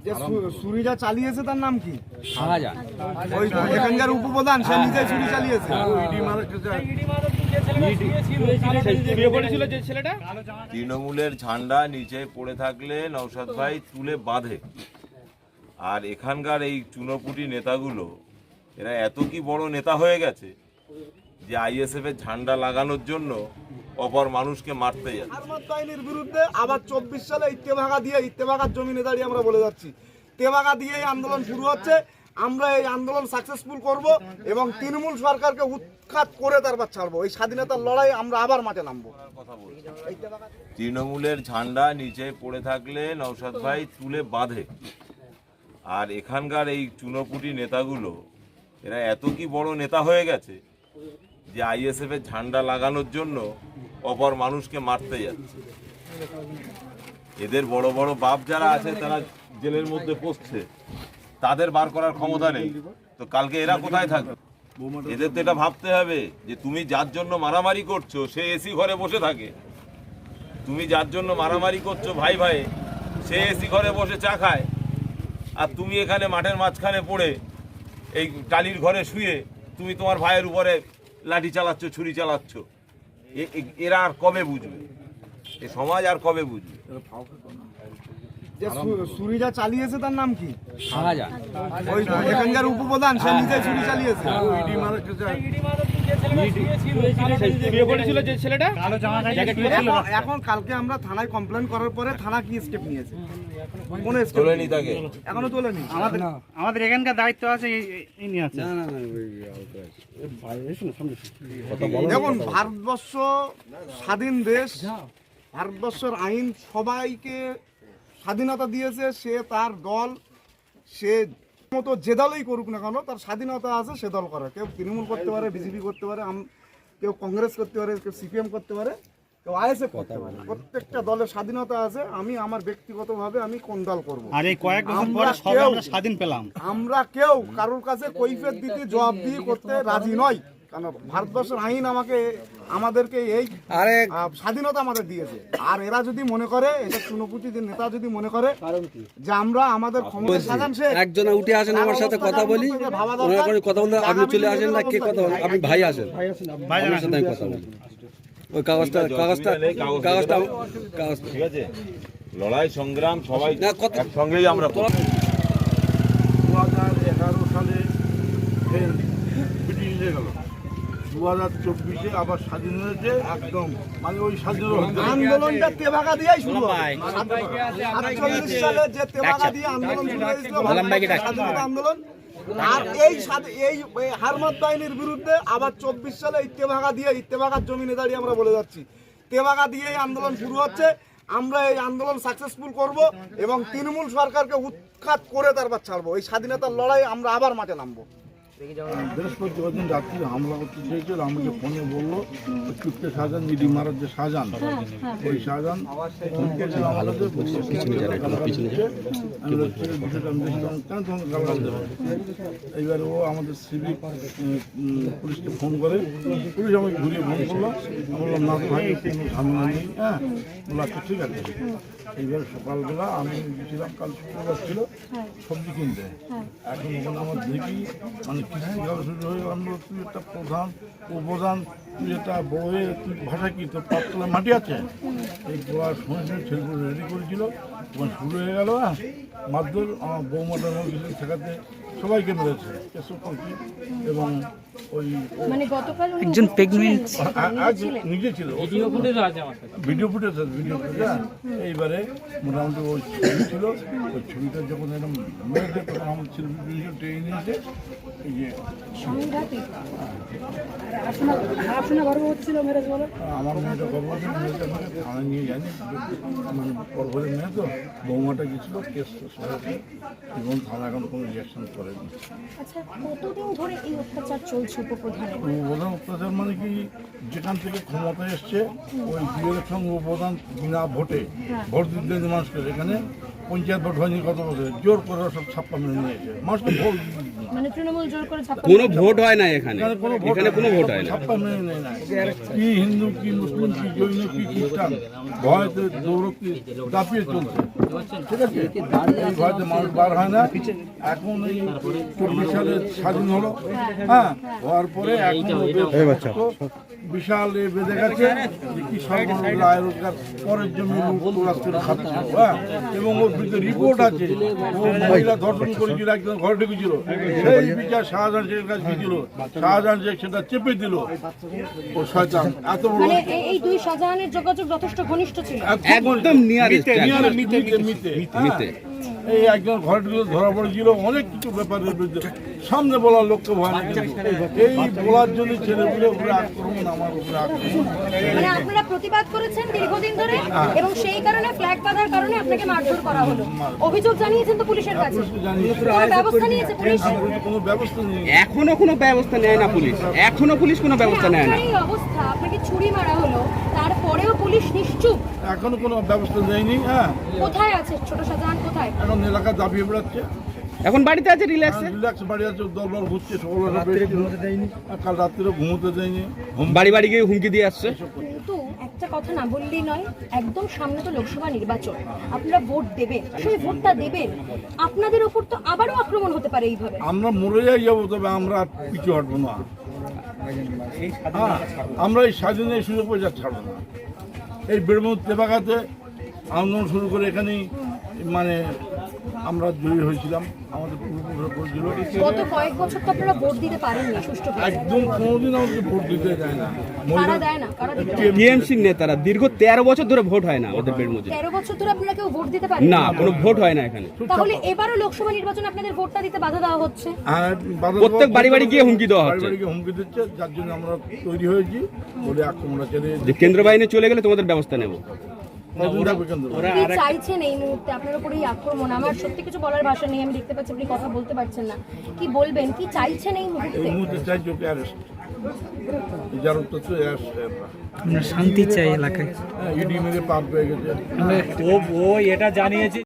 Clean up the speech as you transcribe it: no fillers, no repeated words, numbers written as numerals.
যে ছুরিটা চালিয়েছে তার নাম কি? শাহজাহান। ওই এখানকার উপপ্রধান, সে নিজে ছুরি চালিয়েছে। তৃণমূলের ঝান্ডা নিচে পড়ে থাকলে নওশাদ ভাই তুলে বাঁধে। আর এখানকার এই চুনোপুটি নেতাগুলো এরা এত কি বড় নেতা হয়ে গেছে যে আইএসএফ এর ঝান্ডা লাগানোর জন্য অপর মানুষকে মারতে যাচ্ছে। আরমাদ বাহিনীর বিরুদ্ধে আবার 24 সালে ইত্তেফাকার জমিনে দাঁড়িয়ে আমরা বলে যাচ্ছি, ইত্তেফাকা দিয়ে এই আন্দোলন শুরু হচ্ছে। আমরা এই আন্দোলন সাকসেসফুল করব এবং তৃণমূল সরকারকে উৎখাত করে তারপর ছাড়বো। এই স্বাধীনতার লড়াই আমরা আবার মাঠে নামবো। কথা বলছি, তৃণমূলের ঝান্ডা নিচে পড়ে থাকলে নওশাদ ভাই তুলে বাঁধে। আর এখানকার এই চুনোপুটি নেতাগুলো এরা এত কি বড় নেতা হয়ে গেছে যে আইএসএফ এর ঝান্ডা লাগানোর জন্য অপর মানুষকে মারতে যাচ্ছে। এদের বড় বড় বাপ যারা আছে তারা জেলের মধ্যে পড়ছে, তাদের বার করার ক্ষমতা নেই, তো কালকে এরা কোথায় থাকবে? এদের তো এটা ভাবতে হবে যে তুমি যার জন্য মারামারি করছো সে এসি ঘরে বসে থাকে, তুমি যার জন্য মারামারি করছো ভাই ভাই সে এসি ঘরে বসে চা খায়, আর তুমি এখানে মাঠের মাঝখানে পড়ে এই টালির ঘরে শুয়ে তুমি তোমার ভাইয়ের উপরে লাঠি চালাচ্ছ, ছুরি চালাচ্ছ। এরা আর কবে বুঝবে? এ সমাজ আর কবে বুঝবে? যে ছুরিটা চালিয়েছে তার নাম কি? শাহজাহান। ওই এখানকার উপপ্রধান, সে নিজে ছুরি চালিয়েছে। এখন কালকে আমরা থানায় কমপ্লেন করার পরে থানা কি স্টেপ নিয়েছে? কোন স্টেপ তোলেনি তাকে? এখনো তোলেনি। আমাদের এখানকার দায়িত্ব আছে এই নিয়ে আছে। দেখুন, ভারতবর্ষ স্বাধীন দেশ, ভারতবর্ষের আইন সবাইকে স্বাধীনতা দিয়েছে। সে তার দল, সে মতো যে দলই করুক না কেন তার স্বাধীনতা আছে, সে দল করে। কেউ তৃণমূল করতে পারে, বিজেপি করতে পারে, কেউ কংগ্রেস করতে পারে, কেউ সিপিএম করতে পারে, কেউ আইএসএফ করতে পারে। প্রত্যেকটা দলের স্বাধীনতা আছে। আমি আমার ব্যক্তিগতভাবে আমি কোন দল করবো, আর এই কয়েক বছর পরে সবাই আমরা স্বাধীন পেলাম। আমরা কেউ কারোর কাছে কৈফিয়ত দিতে, জবাবদিহি করতে রাজি নই। কারণ ভারতবর্ষের আইন আমাদেরকে এই স্বাধীনতা আমাদের দিয়েছে। আর এরা যদি মনে করে, এটা চুনোপুটি নেতা যদি মনে করে যে আমরা আমাদের ক্ষমতা সাজান, সে একজন উঠে আসেন আমার সাথে কথা বলি, কথা বলতে আপনি চলে আসেন না, কে কথা বলেন? আপনি ভাই আসেন, আমার সাথে আমি কথা বলি। ওই কাগজটা ঠিক আছে, লড়াই সংগ্রাম সবাই একসঙ্গেই আমরা করব। 2011 সালে ব্রিটিশ হয়ে গেল, 2024-এ আবার স্বাধীন হয়েছে। একদম মানে ওই স্বাধীন আন্দোলনটা তেভাগা দিয়েই শুরু হয়। 47 সালে যে তেভাগা দিয়ে আন্দোলন শুরু হয়েছিল, স্বাধীনতা আন্দোলন। আর এই আরমাদ বাহিনীর বিরুদ্ধে আবার 24 সালে ইত্তেফাকার জমিনে দাঁড়িয়ে আমরা বলে যাচ্ছি, তেভাগা দিয়ে এই আন্দোলন শুরু হচ্ছে। আমরা এই আন্দোলন সাকসেসফুল করব এবং তৃণমূল সরকারকে উৎখাত করে তারপর ছাড়বো। এই স্বাধীনতার লড়াই আমরা আবার মাঠে নামবো। বৃহস্পতিবার দিন রাত্রি হামলা করতে চেয়েছিল, আমাকে ফোনে বললো চুপকে শাহজাহান, ইডি মারার যে শাহজাহান, ওই শাহজাহান এইবার ও আমাদের সিভিক পুলিশকে ফোন করে, পুলিশ আমাকে ঘুরিয়ে ফোন করলো। আমি বললাম না তো ভাই, কোনো ঝামেলা নেই। হ্যাঁ, বললো আচ্ছা ঠিক আছে। এইবার সকালবেলা আমি গেছিলাম, কাল শুক্রবার ছিল, সবজি কিনতে। এখন ওখানে আমার দেখি মানে কীভাবে শুরু হয়ে আমরা, তুই একটা প্রধান, উপপ্রধান, তুই একটা বউয়ে, তুই ভাষা কি তোর পাতলা মাটি আছে? এই গোয়ার সময় ছেলেগুলো রেডি করেছিল, তখন শুরু হয়ে গেল। মারধর, আমার বৌমাটার মধ্যে শেখাতে সবাইকে মেরেছে, এসব করছি। এবং ওই একজন প্রেগনেন্ট নিজে ছিল, ভিডিও ফুটেজ এইবারে মোটামুটি ওই ছবি ছিল। ওই ছবিটা যখন এরকম মেয়েদের, তখন আমার ছিল ট্রেনে নিয়েছে। এই যে আমার মেয়েটা গর্ভবতী, মেয়েটা আমাকে থানায় নিয়ে যায়নি, মানে গর্ভবতী মেয়ে তো, বৌমাটা গেছিলো, কেস এবং থানা এখন কোনো রিয়াকশন করেনি। প্রধান অত্যাচার মানে কি, যেখান থেকে ক্ষমতা এসছে ওই বিয়ের সঙ্গে প্রধান বিনা ভোটে ভোট দিতে মানুষকে, এখানে পঞ্চায়েত ভোট হয়নি কত বছর, জোর করে সব ছাপ্পা মেনে নিয়েছে। মানুষ তো ভোট মানে তৃণমূল জোর করে ছাপ্পা কোনো ভোট হয় না এখানে, এখানে কোনো এখানে কোনো ভোট হয় না। ছাপ্পা মেনে নেয় না। কি হিন্দু, কি মুসলিম, কি জৈন, কি খ্রিস্টান, ভয়তে দৌড়তি দাপিয়ে চলছে। ঠিক আছে, এই ভয়তে মানুষ বার হয় না। এখন এই 24 সালে স্বাধীন হলো, হ্যাঁ, হওয়ার পরে এখন বিশাল বেঁধে গেছে যে কি সর্বনিম্ন আয় রোজগার, পরের জমি লুট করে খাচ্ছে, হ্যাঁ, এবং ওর বিরুদ্ধে রিপোর্ট আছে। ও মহিলা ধর্ষণ করেছিল, একজন ঘরে ঢুকেছিল, সেই বিচার শাহজাহান শেখের কাছে গিয়েছিল, শাহজাহান শেখ সেটা চেপে দিল। ও শয়তান এত বড়, মানে এই দুই শাহজাহানের যোগাযোগ যথেষ্ট ঘনিষ্ঠ ছিল। একদম নিয়ারেস্ট, মিথ্যে। এই একজন ঘরে ঢুকে ধরা পড়েছিল, অনেক কিছু ব্যাপারের বিরুদ্ধে সামনে বলার লক্ষ্য ভয় না, এই বলার জন্য ছেলেগুলো উপরে আক্রমণ, আমার উপরে আক্রমণ। মানে আপনারা প্রতিবাদ করেছেন দীর্ঘদিন ধরে এবং সেই কারণে ফ্ল্যাগ বাঁধার কারণে আপনাকে মারধর করা হলো। অভিযোগ জানিয়েছেন তো পুলিশের কাছে? কোনো ব্যবস্থা নিয়েছে পুলিশ? কোনো ব্যবস্থা নেই, এখনো কোনো ব্যবস্থা নেয় না পুলিশ, এখনো পুলিশ কোনো ব্যবস্থা নেয় না। আপনার এই অবস্থা, আপনাকে ছুরি মারা হলো, তারপরেও পুলিশ নিশ্চুপ। এখনো কোনো ব্যবস্থা নেয়নি। হ্যাঁ, কোথায় আছে ছোট শাহজাহান, কোথায়? এখন এলাকা দাবিয়ে বেড়াচ্ছে, এখন বাড়িতে আছে রিল্যাক্সে, রিল্যাক্স বাড়ি আছে, দলবল ঘুরছে, সকলের কাল রাত্রে ঘুমোতে দেয়নি, বাড়ি বাড়ি গিয়ে হুমকি দিয়ে আসছে। কিন্তু একটা কথা না বললেই নয়, একদম সামনে তো লোকসভা নির্বাচন, আপনারা ভোট দেবেন, সেই ভোটটা দেবেন, আপনাদের উপর তো আবারও আক্রমণ হতে পারে এইভাবে। আমরা মরে যাবো, তবে আমরা আর পিছু হটবো না। হ্যাঁ, আমরা এই স্বাধীনের সুযোগ পয়সা ছাড়বো না। এই বেড়মুদ তেবাগাতে আন্দোলন শুরু করে এখানেই মানে আমরা জয়ী হয়েছিলাম, আমাদের পূর্বপুরুষরা করেছিল। গত কয়েক বছর তো আপনারা ভোট দিতে পারেননি সুষ্ঠুভাবে। একদম কোনোদিন আমাদের ভোট দিতে দেয় না। কারা দেয় না? কারা দিতে দেয় না? টিএমসি নেতারা দীর্ঘ 13 বছর ধরে ভোট হয় না আমাদের বেড়মুজে। 13 বছর ধরে আপনারা কেউ ভোট দিতে পারেন না, কোনো ভোট হয় না এখানে। তাহলে এবারও লোকসভা নির্বাচনে আপনাদের ভোটটা দিতে বাধা দেওয়া হচ্ছে। আর প্রত্যেক বাড়ি বাড়ি গিয়ে হুমকি দেওয়া হচ্ছে, বাড়ি বাড়ি গিয়ে হুমকি দিচ্ছে, যার জন্য আমরা তৈরি হয়েছি বলে আক্রমণটা চলে যে কেন্দ্র বাহিনী চলে গেলে তোমাদের ব্যবস্থা নেব। কি চাইছেন এই মুহূর্তে? আপনার উপর এই আক্রমণ, আমার সত্যি কিছু বলার ভাষা নেই, আমি দেখতে পাচ্ছি আপনি কথা বলতে পারছেন না। কি বলবেন, কি চাইছেন এই মুহূর্তে? এই মুহূর্তে চাই ওকে অ্যারেস্ট, যার উত্তর তো আমরা শান্তি চাই এলাকায়। ইডি মেরে পার পেয়ে গেছে। ও এটা জানিয়েছে।